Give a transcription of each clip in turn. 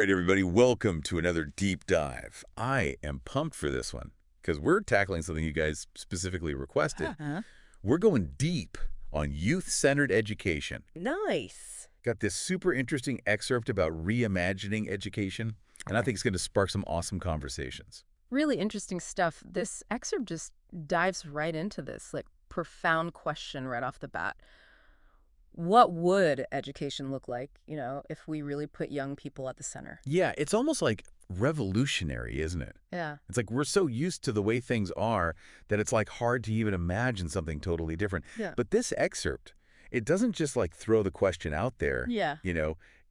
right, everybody, welcome to another deep dive. I am pumped for this one because we're tackling something you guys specifically requested. We're going deep on youth-centered education. Nice. Got this super interesting excerpt about reimagining education, and I think it's going to spark some awesome conversations. Really interesting stuff. This excerpt just dives right into this, like, profound question right off the bat. What would education look like, if we really put young people at the center? Yeah, it's almost like revolutionary, isn't it? Yeah. It's like we're so used to the way things are that it's like hard to even imagine something totally different. Yeah. But this excerpt, it doesn't just like throw the question out there. Yeah.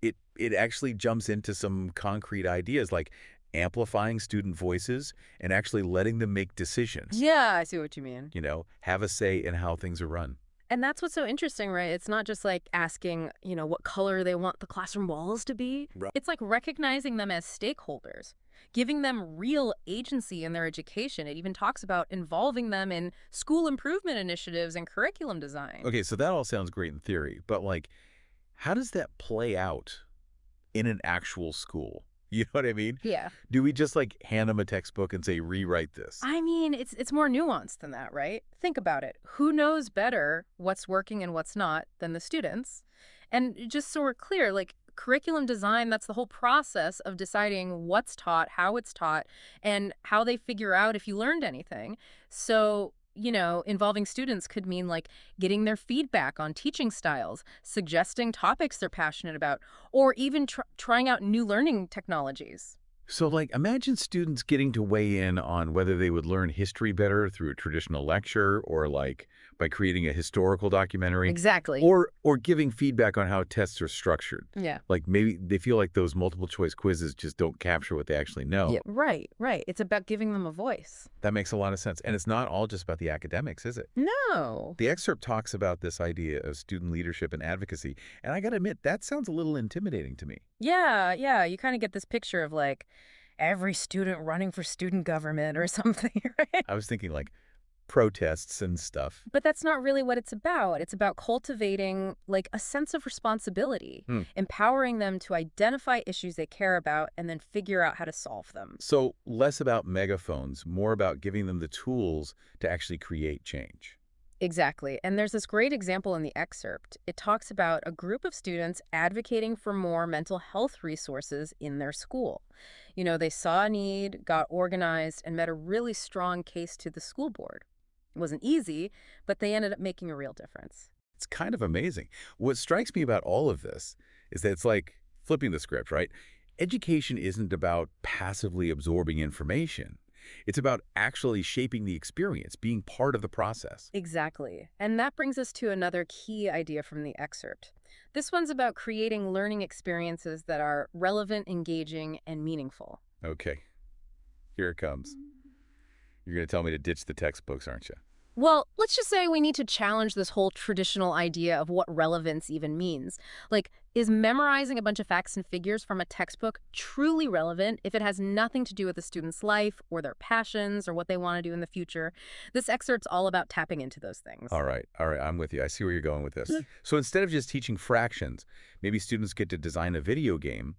It actually jumps into some concrete ideas like amplifying student voices and actually letting them make decisions. Yeah, I see what you mean. Have a say in how things are run. And that's what's so interesting, right? It's not just like asking, what color they want the classroom walls to be. Right. It's like recognizing them as stakeholders, giving them real agency in their education. It even talks about involving them in school improvement initiatives and curriculum design. Okay, so that all sounds great in theory, but like, how does that play out in an actual school? You know what I mean? Yeah. Do we just like hand them a textbook and say, rewrite this? I mean, it's more nuanced than that, right? Think about it. Who knows better what's working and what's not than the students? And just so we're clear, like curriculum design, that's the whole process of deciding what's taught, how it's taught, and how they figure out if you learned anything. So, involving students could mean like getting their feedback on teaching styles, suggesting topics they're passionate about, or even trying out new learning technologies. So like, imagine students getting to weigh in on whether they would learn history better through a traditional lecture or like by creating a historical documentary. Exactly. Or giving feedback on how tests are structured. Yeah. Like maybe they feel like those multiple choice quizzes just don't capture what they actually know. Yeah, right. It's about giving them a voice. That makes a lot of sense. And it's not all just about the academics, is it? No. The excerpt talks about this idea of student leadership and advocacy. And I got to admit, that sounds a little intimidating to me. Yeah. You kind of get this picture of like every student running for student government or something, right? I was thinking like protests and stuff. But that's not really what it's about. It's about cultivating like a sense of responsibility, empowering them to identify issues they care about and then figure out how to solve them. So less about megaphones, more about giving them the tools to actually create change. Exactly. And there's this great example in the excerpt. It talks about a group of students advocating for more mental health resources in their school. They saw a need, got organized, and met a really strong case to the school board. It wasn't easy, but they ended up making a real difference. It's kind of amazing. What strikes me about all of this is that it's like flipping the script, right? Education isn't about passively absorbing information. It's about actually shaping the experience, being part of the process. Exactly. And that brings us to another key idea from the excerpt. This one's about creating learning experiences that are relevant, engaging, and meaningful. Okay, here it comes. You're going to tell me to ditch the textbooks, aren't you? Well, let's just say we need to challenge this whole traditional idea of what relevance even means. Like, is memorizing a bunch of facts and figures from a textbook truly relevant if it has nothing to do with the student's life or their passions or what they want to do in the future? This excerpt's all about tapping into those things. All right, I'm with you. I see where you're going with this. So instead of just teaching fractions, maybe students get to design a video game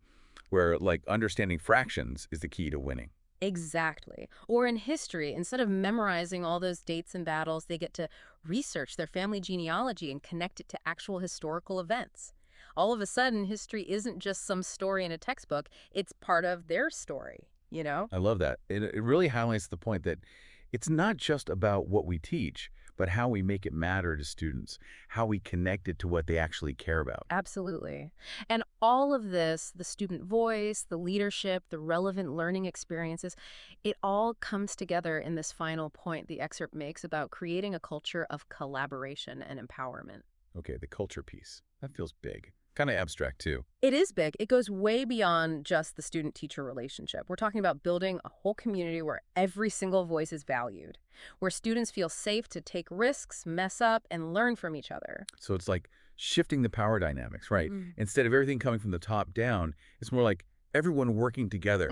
where, like, understanding fractions is the key to winning. Exactly. Or in history, instead of memorizing all those dates and battles, they get to research their family genealogy and connect it to actual historical events. All of a sudden, history isn't just some story in a textbook, it's part of their story, I love that. It really highlights the point that it's not just about what we teach, but how we make it matter to students, how we connect it to what they actually care about. Absolutely. And all of this, the student voice, the leadership, the relevant learning experiences, it all comes together in this final point the excerpt makes about creating a culture of collaboration and empowerment. Okay, the culture piece. That feels big. Kind of abstract, too. It is big. It goes way beyond just the student-teacher relationship. We're talking about building a whole community where every single voice is valued, where students feel safe to take risks, mess up, and learn from each other. So it's like shifting the power dynamics, right? Instead of everything coming from the top down, it's more like everyone working together.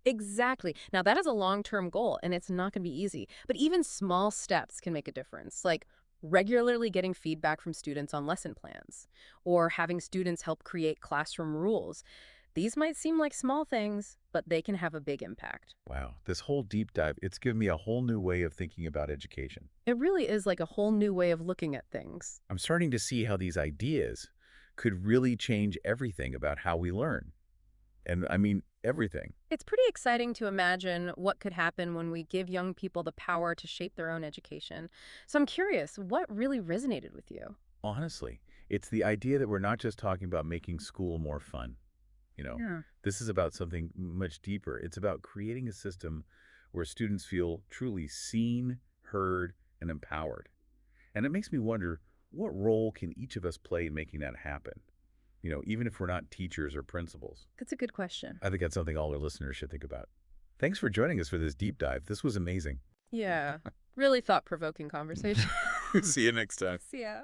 Exactly. Now, that is a long-term goal, and it's not going to be easy. But even small steps can make a difference, like regularly getting feedback from students on lesson plans, or having students help create classroom rules. These might seem like small things, but they can have a big impact. Wow, this whole deep dive, it's given me a whole new way of thinking about education. It really is like a whole new way of looking at things. I'm starting to see how these ideas could really change everything about how we learn. And I mean, everything. It's pretty exciting to imagine what could happen when we give young people the power to shape their own education. So I'm curious, what really resonated with you? Honestly, it's the idea that we're not just talking about making school more fun. You know, Yeah. this is about something much deeper. It's about creating a system where students feel truly seen, heard, and empowered. And it makes me wonder, what role can each of us play in making that happen? Even if we're not teachers or principals. That's a good question. I think that's something all our listeners should think about. Thanks for joining us for this deep dive. This was amazing. Yeah. Really thought-provoking conversation. See you next time. See ya.